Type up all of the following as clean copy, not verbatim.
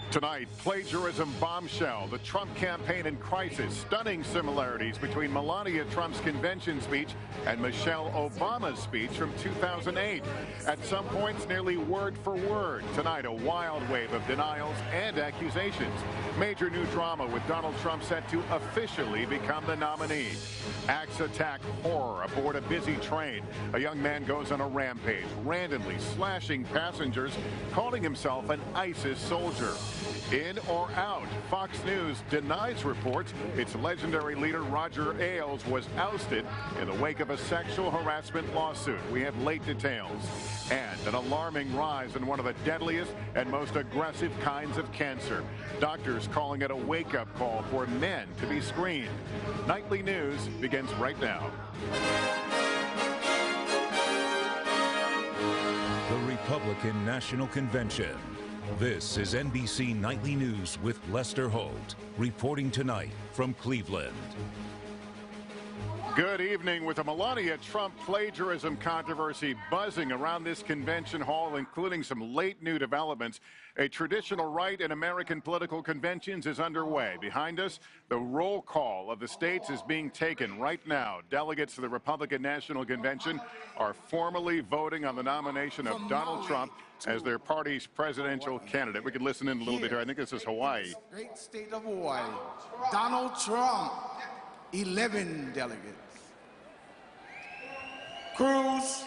Tonight, plagiarism bombshell, the Trump campaign in crisis, stunning similarities between Melania Trump's convention speech and Michelle Obama's speech from 2008. At some points, nearly word for word. Tonight, a wild wave of denials and accusations. Major new drama with Donald Trump set to officially become the nominee. Axe attack horror aboard a busy train. A young man goes on a rampage, randomly slashing passengers, calling himself an ISIS soldier. In or out, Fox News denies reports its legendary leader Roger Ailes was ousted in the wake of a sexual harassment lawsuit. We have late details. And an alarming rise in one of the deadliest and most aggressive kinds of cancer. Doctors calling it a wake-up call for men to be screened. Nightly News begins right now. The Republican National Convention. This is NBC Nightly News with Lester Holt, reporting tonight from Cleveland. Good evening. With the Melania Trump plagiarism controversy buzzing around this convention hall, including some late new developments, a traditional rite in American political conventions is underway. Behind us, the roll call of the states is being taken right now. Delegates to the Republican National Convention are formally voting on the nomination of Donald Trump as their party's presidential candidate. We can listen in a little bit here. I think this is Hawaii. Great state of Hawaii. Donald Trump, 11 delegates. Cruz,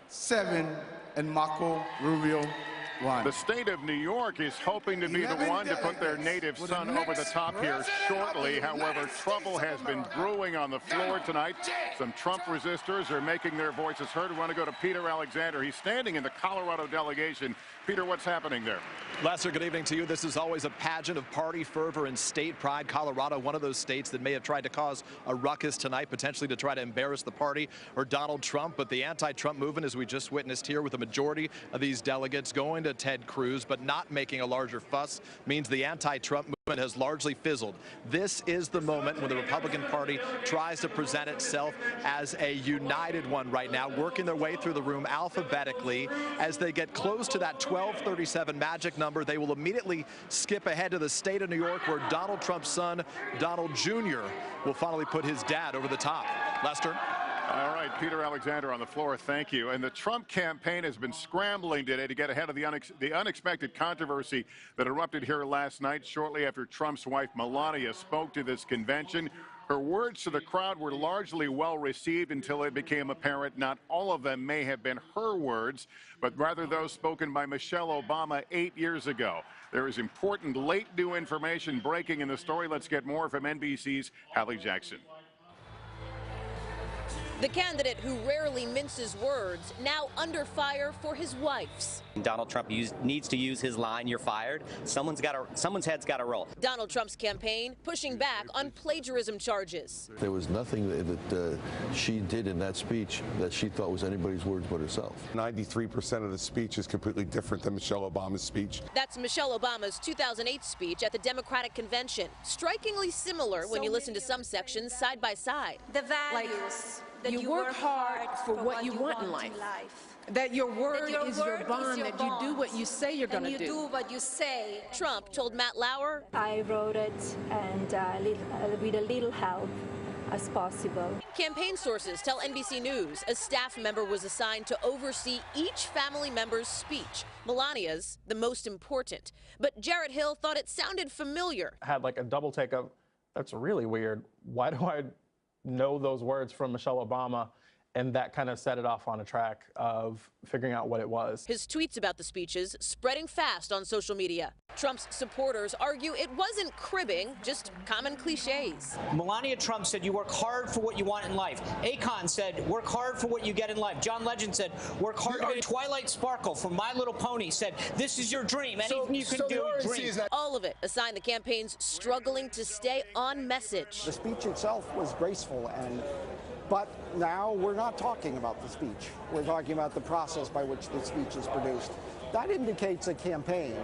7, and Marco Rubio, 1. The state of New York is hoping to be the one to put their native son over the top here shortly. However, trouble has been brewing on the floor tonight. Some Trump resistors are making their voices heard. We want to go to Peter Alexander. He's standing in the Colorado delegation. Peter, what's happening there? Lester, good evening to you. This is always a pageant of party fervor and state pride. Colorado, one of those states that may have tried to cause a ruckus tonight, potentially to try to embarrass the party or Donald Trump. But the anti-Trump movement, as we just witnessed here, with the majority of these delegates going to Ted Cruz but not making a larger fuss, means the anti-Trump movement has largely fizzled. This is the moment when the Republican Party tries to present itself as a united one right now, working their way through the room alphabetically. As they get close to that 1237 magic number, they will immediately skip ahead to the state of New York, where Donald Trump's son, Donald Jr., will finally put his dad over the top. Lester? All right, Peter Alexander on the floor, thank you. And the Trump campaign has been scrambling today to get ahead of the unexpected controversy that erupted here last night shortly after Trump's wife Melania spoke to this convention. Her words to the crowd were largely well received until it became apparent not all of them may have been her words, but rather those spoken by Michelle Obama 8 years ago. There is important late new information breaking in the story. Let's get more from NBC's Hallie Jackson. The candidate who rarely minces words now under fire for his wife's. Donald Trump needs to use his line, "You're fired." Someone's head's got to roll. Donald Trump's campaign pushing back on plagiarism charges. There was nothing that she did in that speech that she thought was anybody's words but herself. 93% of the speech is completely different than Michelle Obama's speech. That's Michelle Obama's 2008 speech at the Democratic convention. Strikingly similar when you listen to some sections side by side. The values. That you work hard for what you want in life. That your word is your bond, that you do what you say you're going to do. And you do what you say. Trump told Matt Lauer, I wrote it and with a little help as possible. Campaign sources tell NBC News a staff member was assigned to oversee each family member's speech. Melania's the most important. But Jarrett Hill thought it sounded familiar. I had like a double take of, that's really weird. Why do I know those words from Michelle Obama? And that kind of set it off on a track of figuring out what it was. His tweets about the speeches spreading fast on social media. Trump's supporters argue it wasn't cribbing, just common cliches. Melania Trump said you work hard for what you want in life. Akon said work hard for what you get in life. John Legend said work hard to get. Twilight Sparkle from My Little Pony said this is your dream. Anything you can do, dream. All of it a sign the campaign's struggling to stay on message. The speech itself was graceful, but now we're not talking about the speech. We're talking about the process by which the speech is produced. That indicates a campaign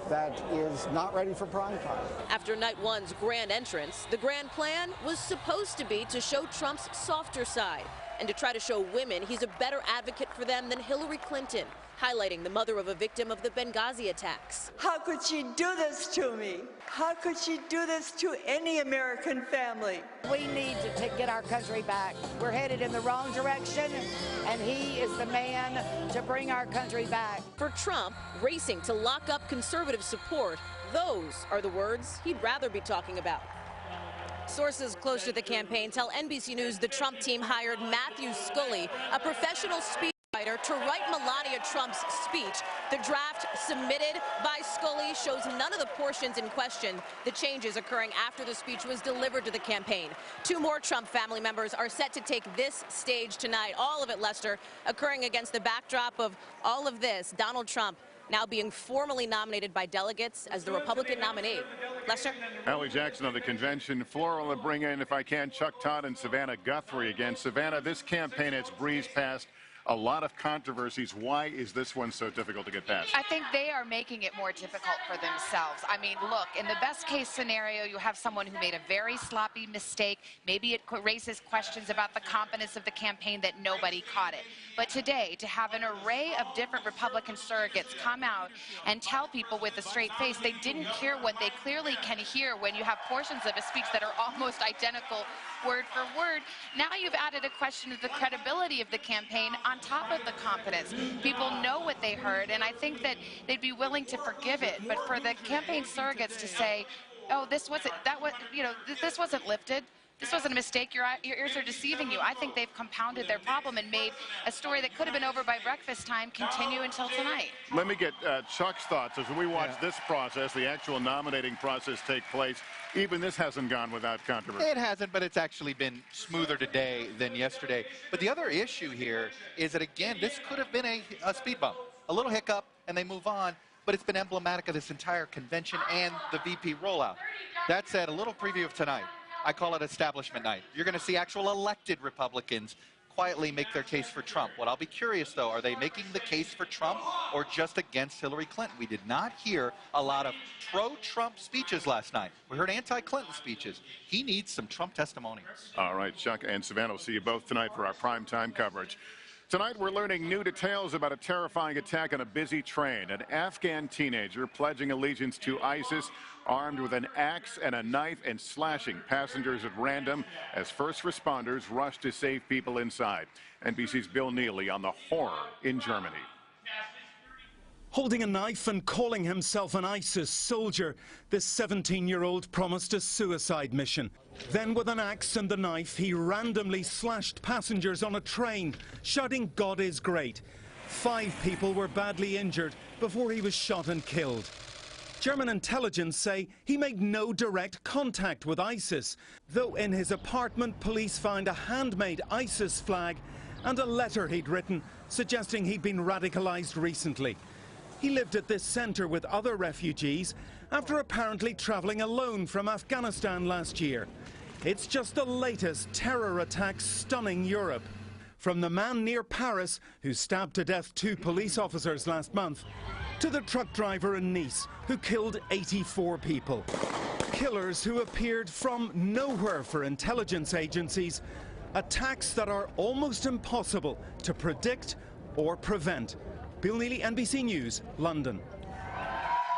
that is not ready for prime time. After night one's grand entrance, the grand plan was supposed to be to show Trump's softer side and to try to show women he's a better advocate for them than Hillary Clinton. highlighting the mother of a victim of the Benghazi attacks. How could she do this to me? How could she do this to any American family? We need to get our country back. We're headed in the wrong direction, and he is the man to bring our country back. For Trump, racing to lock up conservative support, those are the words he'd rather be talking about. Sources close to the campaign tell NBC News the Trump team hired Matthew Scully, a professional speechwriter, to write Melania Trump's speech. The draft submitted by Scully shows none of the portions in question. The changes occurring after the speech was delivered to the campaign. 2 more Trump family members are set to take this stage tonight. All of it, Lester, occurring against the backdrop of all of this. Donald Trump now being formally nominated by delegates as the Republican nominee. Lester? Allie Jackson on the convention floor. I'll bring in, if I can, Chuck Todd and Savannah Guthrie again. Savannah, this campaign has breezed past a lot of controversies. Why is this one so difficult to get past? I think they are making it more difficult for themselves. I mean, look, in the best case scenario, you have someone who made a very sloppy mistake. Maybe it raises questions about the competence of the campaign that nobody caught it. But today, to have an array of different Republican surrogates come out and tell people with a straight face they didn't hear what they clearly can hear when you have portions of a speech that are almost identical word for word, now you've added a question of the credibility of the campaign on top of the competence. People know what they heard, and I think that they'd be willing to forgive it. But for the campaign surrogates to say, oh, this wasn't lifted, this wasn't a mistake, your ears are deceiving you, I think they've compounded their problem and made a story that could have been over by breakfast time continue until tonight. Let me get Chuck's thoughts as we watch this process, the actual nominating process take place. Even this hasn't gone without controversy. It hasn't, but it's actually been smoother today than yesterday. But the other issue here is that, again, this could have been a speed bump, a little hiccup, and they move on. But it's been emblematic of this entire convention and the VP rollout. That said, a little preview of tonight. I call it establishment night. You're going to see actual elected Republicans quietly make their case for Trump. What I'll be curious, though, are they making the case for Trump or just against Hillary Clinton? We did not hear a lot of pro-Trump speeches last night. We heard anti-Clinton speeches. He needs some Trump testimonials. All right, Chuck and Savannah will see you both tonight for our primetime coverage. Tonight, we're learning new details about a terrifying attack on a busy train. An Afghan teenager pledging allegiance to ISIS, armed with an axe and a knife and slashing passengers at random as first responders rush to save people inside. NBC's Bill Neely on the horror in Germany. Holding a knife and calling himself an ISIS soldier, this 17-year-old promised a suicide mission. Then with an axe and the knife, he randomly slashed passengers on a train, shouting, "God is great." 5 people were badly injured before he was shot and killed. German intelligence say he made no direct contact with ISIS, though in his apartment police found a handmade ISIS flag and a letter he'd written suggesting he'd been radicalized recently. He lived at this center with other refugees after apparently traveling alone from Afghanistan last year. It's just the latest terror attack stunning Europe. From the man near Paris who stabbed to death 2 police officers last month, to the truck driver in Nice who killed 84 people. Killers who appeared from nowhere for intelligence agencies. Attacks that are almost impossible to predict or prevent. Bill Neely, NBC News, London.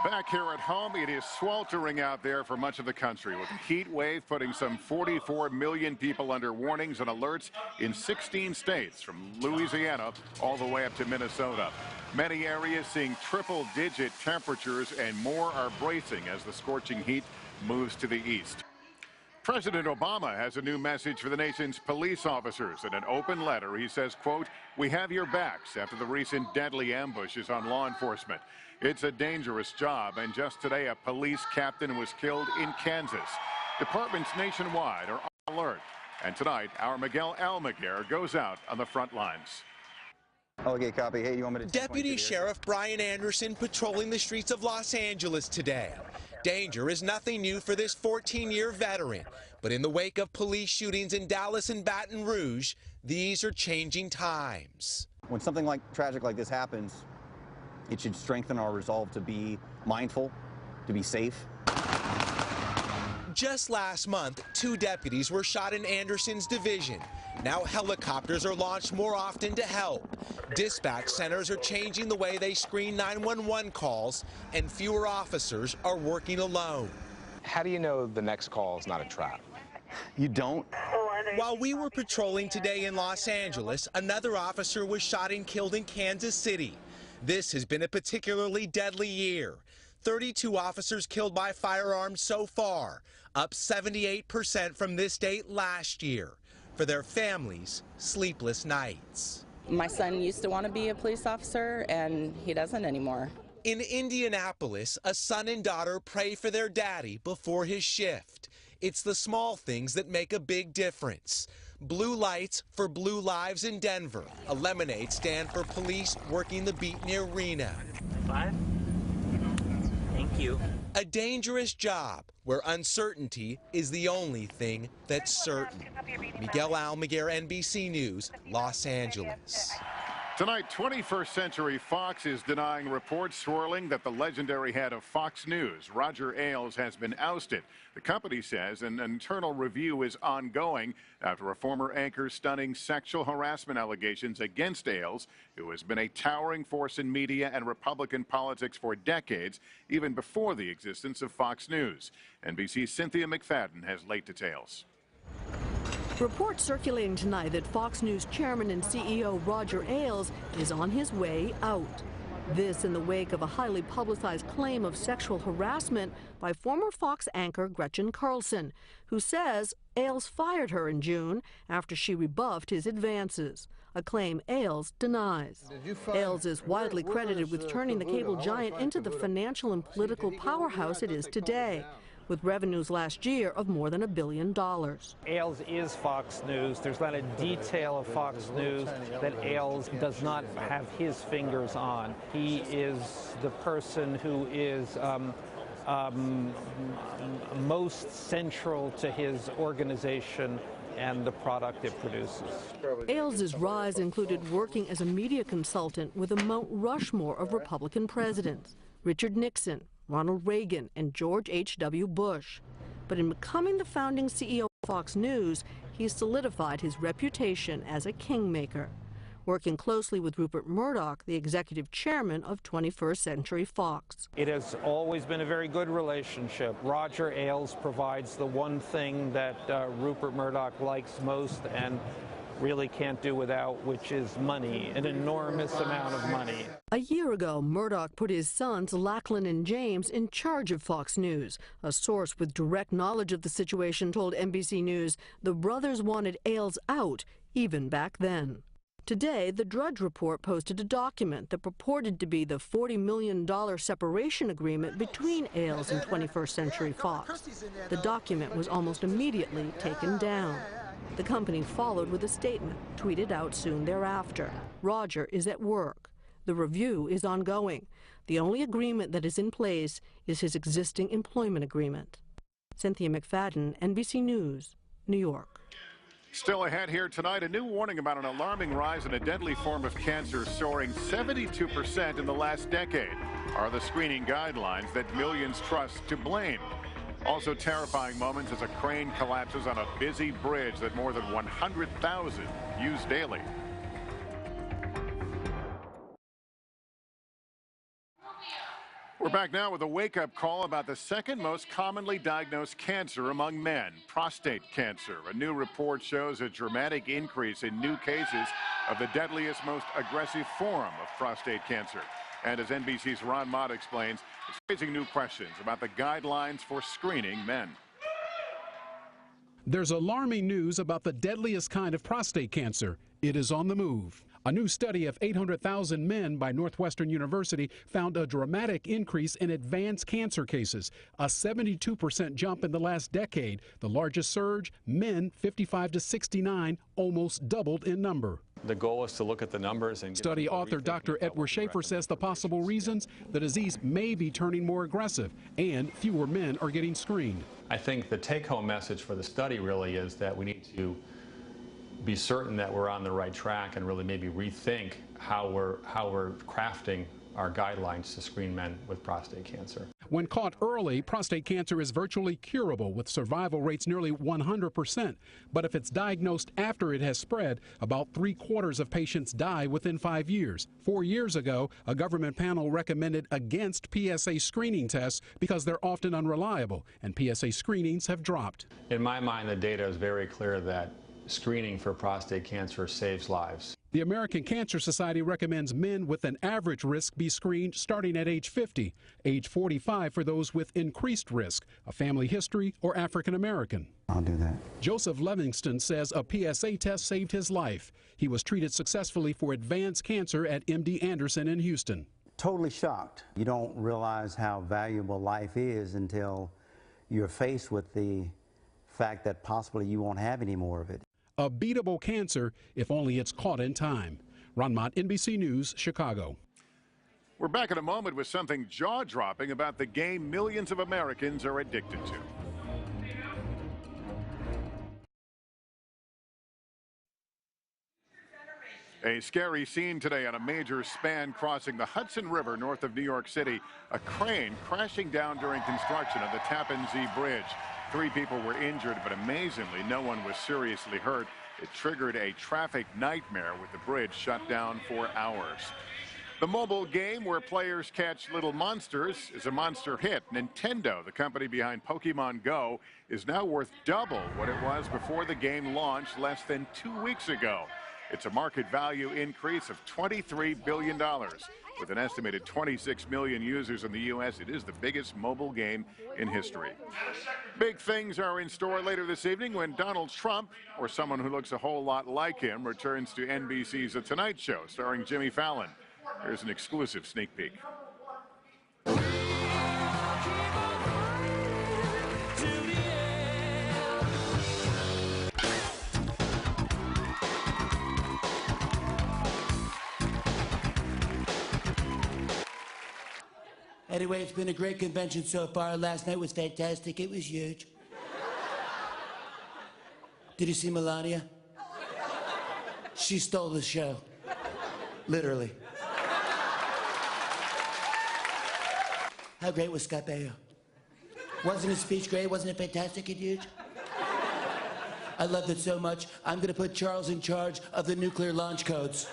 Back here at home, it is sweltering out there for much of the country, with a heat wave putting some 44 million people under warnings and alerts in 16 states, from Louisiana all the way up to Minnesota. Many areas seeing triple-digit temperatures, and more are bracing as the scorching heat moves to the east. President Obama has a new message for the nation's police officers. In an open letter, he says, quote, "We have your backs after the recent deadly ambushes on law enforcement. It's a dangerous job, and just today a police captain was killed in Kansas. Departments nationwide are on alert. And tonight, our Miguel Almaguer goes out on the front lines." Okay, copy. Hey, you want me to... Deputy Sheriff Brian Anderson patrolling the streets of Los Angeles today. Danger is nothing new for this 14-year veteran, but in the wake of police shootings in Dallas and Baton Rouge, these are changing times. When something tragic like this happens, it should strengthen our resolve to be mindful, to be safe. Just last month, 2 deputies were shot in Anderson's division. Now helicopters are launched more often to help. Dispatch centers are changing the way they screen 911 calls, and fewer officers are working alone. How do you know the next call is not a trap? You don't? While we were patrolling today in Los Angeles, another officer was shot and killed in Kansas City. This has been a particularly deadly year. 32 officers killed by firearms so far, up 78% from this date last year. For their families, sleepless nights. My son used to want to be a police officer, and he doesn't anymore. In Indianapolis, a son and daughter pray for their daddy before his shift. It's the small things that make a big difference. Blue lights for blue lives in Denver. A lemonade stand for police working the beat near Reno. 5. Thank you. A dangerous job where uncertainty is the only thing that's certain. Miguel Almaguer, NBC News, Los Angeles. Tonight, 21st Century Fox is denying reports swirling that the legendary head of Fox News, Roger Ailes, has been ousted. The company says an internal review is ongoing after a former anchor's stunning sexual harassment allegations against Ailes, who has been a towering force in media and Republican politics for decades, even before the existence of Fox News. NBC's Cynthia McFadden has late details. Reports circulating tonight that Fox News chairman and CEO Roger Ailes is on his way out. This in the wake of a highly publicized claim of sexual harassment by former Fox anchor Gretchen Carlson, who says Ailes fired her in June after she rebuffed his advances, a claim Ailes denies. Ailes is widely credited with turning the cable giant into the financial and political powerhouse it is today, with revenues last year of more than $1 billion. Ailes is Fox News. There's not a detail of Fox News that Ailes does not have his fingers on. He is the person who is most central to his organization and the product it produces. Ailes' rise included working as a media consultant with a Mount Rushmore of Republican presidents: Richard Nixon, Ronald Reagan, and George H.W. Bush. But in becoming the founding CEO of Fox News, he solidified his reputation as a kingmaker, working closely with Rupert Murdoch, the executive chairman of 21st Century Fox. It has always been a very good relationship. Roger Ailes provides the one thing that Rupert Murdoch likes most and really can't do without, which is money, an enormous amount of money. A year ago, Murdoch put his sons, Lachlan and James, in charge of Fox News. A source with direct knowledge of the situation told NBC News the brothers wanted Ailes out, even back then. Today, the Drudge Report posted a document that purported to be the $40 million separation agreement between Ailes and 21st Century Fox. The document was almost immediately taken down. The company followed with a statement, tweeted out soon thereafter. Roger is at work. The review is ongoing. The only agreement that is in place is his existing employment agreement. Cynthia McFadden, NBC News, New York. Still ahead here tonight, a new warning about an alarming rise in a deadly form of cancer soaring 72% in the last decade. Are the screening guidelines that millions trust to blame? Also terrifying moments as a crane collapses on a busy bridge that more than 100,000 use daily. We're back now with a wake-up call about the second most commonly diagnosed cancer among men, prostate cancer. A new report shows a dramatic increase in new cases of the deadliest, most aggressive form of prostate cancer. And as NBC's Ron Mott explains, it's raising new questions about the guidelines for screening men. There's alarming news about the deadliest kind of prostate cancer. It is on the move. A new study of 800,000 men by Northwestern University found a dramatic increase in advanced cancer cases, a 72% jump in the last decade. The largest surge, men 55 to 69, almost doubled in number. The goal is to look at the numbers and study author Dr. Edward Schaefer says the possible reasons the disease may be turning more aggressive and fewer men are getting screened. I think the take-home message for the study really is that we need to be certain that we're on the right track and really maybe rethink how we're crafting our guidelines to screen men with prostate cancer. When caught early, prostate cancer is virtually curable with survival rates nearly 100%. But if it's diagnosed after it has spread, about 3/4 of patients die within 5 years. 4 years ago, a government panel recommended against PSA screening tests because they're often unreliable, and PSA screenings have dropped. In my mind, the data is very clear that screening for prostate cancer saves lives. The American Cancer Society recommends men with an average risk be screened starting at age 50, age 45 for those with increased risk, a family history, or African American. I'll do that. Joseph Livingston says a PSA test saved his life. He was treated successfully for advanced cancer at MD Anderson in Houston. Totally shocked. You don't realize how valuable life is until you're faced with the fact that possibly you won't have any more of it. A beatable cancer if only it's caught in time. Ron Mott, NBC News, Chicago. We're back in a moment with something jaw-dropping about the game millions of Americans are addicted to. A scary scene today on a major span crossing the Hudson River north of New York City. A crane crashing down during construction of the Tappan Zee Bridge. 3 people were injured, but amazingly, no one was seriously hurt. It triggered a traffic nightmare with the bridge shut down for hours. The mobile game where players catch little monsters is a monster hit. Nintendo, the company behind Pokemon Go, is now worth double what it was before the game launched less than 2 weeks ago. It's a market value increase of $23 billion. With an estimated 26 million users in the U.S., it is the biggest mobile game in history. Big things are in store later this evening when Donald Trump, or someone who looks a whole lot like him, returns to NBC's The Tonight Show, starring Jimmy Fallon. Here's an exclusive sneak peek. Anyway, it's been a great convention so far. Last night was fantastic. It was huge. Did you see Melania? She stole the show. Literally. How great was Scott Baio? Wasn't his speech great? Wasn't it fantastic and huge? I loved it so much, I'm going to put Charles in charge of the nuclear launch codes.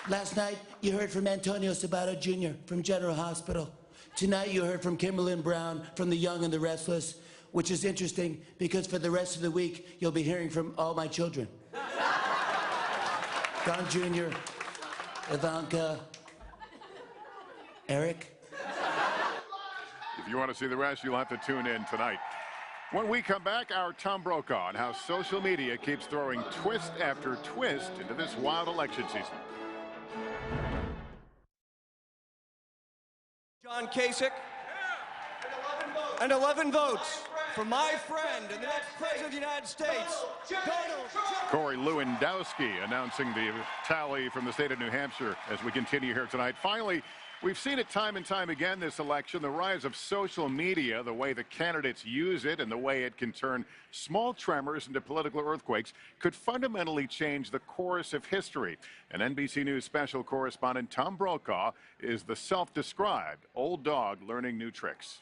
Last night, you heard from Antonio Sabato Jr. from General Hospital. Tonight, you heard from Kimberlyn Brown from The Young and the Restless, which is interesting because for the rest of the week, you'll be hearing from all my children. Don Jr., Ivanka, Eric. If you want to see the rest, you'll have to tune in tonight. When we come back, our Tom Brokaw on how social media keeps throwing twist after twist into this wild election season. John Kasich, and 11 votes for my friend and the next president of the United States, Donald Trump. Corey Lewandowski announcing the tally from the state of New Hampshire as we continue here tonight. Finally, we've seen it time and time again this election, the rise of social media, the way the candidates use it and the way it can turn small tremors into political earthquakes could fundamentally change the course of history. And NBC News special correspondent Tom Brokaw is the self-described old dog learning new tricks.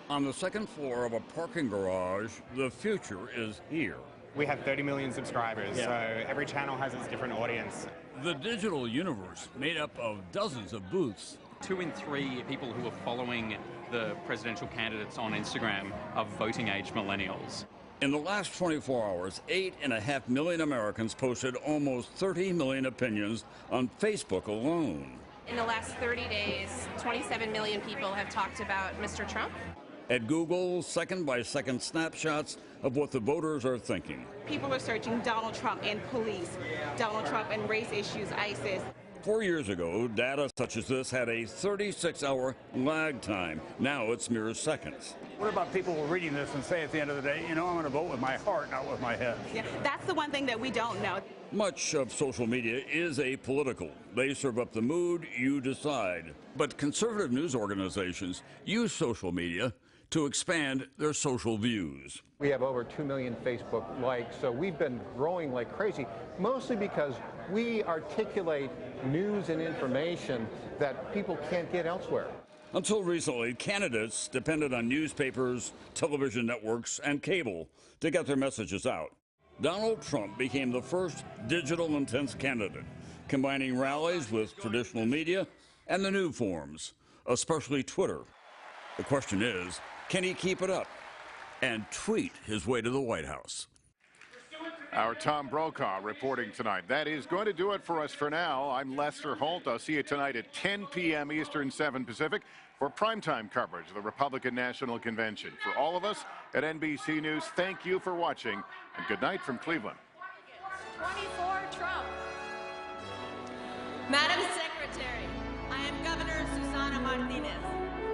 On the second floor of a parking garage, the future is here. We have 30 million subscribers, so every channel has its different audience. The digital universe made up of dozens of booths. 2 in 3 people who are following the presidential candidates on Instagram are voting age millennials. In the last 24 hours, 8.5 million Americans posted almost 30 million opinions on Facebook alone. In the last 30 days, 27 million people have talked about Mr. Trump. At Google, second-by-second snapshots of what the voters are thinking. People are searching Donald Trump and police, Donald Trump and race issues, ISIS. 4 years ago, data such as this had a 36-hour lag time. Now it's mere seconds. What about people who are reading this and say at the end of the day, you know, I'm going to vote with my heart, not with my head? Yeah, that's the one thing that we don't know. Much of social media is apolitical. They serve up the mood, you decide. But conservative news organizations use social media to expand their social views. We have over 2 million Facebook likes, so we've been growing like crazy, mostly because we articulate news and information that people can't get elsewhere. Until recently, candidates depended on newspapers, television networks, and cable to get their messages out. Donald Trump became the first digital intense candidate, combining rallies with traditional media and the new forms, especially Twitter. The question is, can he keep it up and tweet his way to the White House? Our Tom Brokaw reporting tonight. That is going to do it for us for now. I'm Lester Holt. I'll see you tonight at 10 p.m. Eastern, 7 Pacific for primetime coverage of the Republican National Convention. For all of us at NBC News, thank you for watching, and good night from Cleveland. 24 Trump. Madam Secretary, I am Governor Susana Martinez.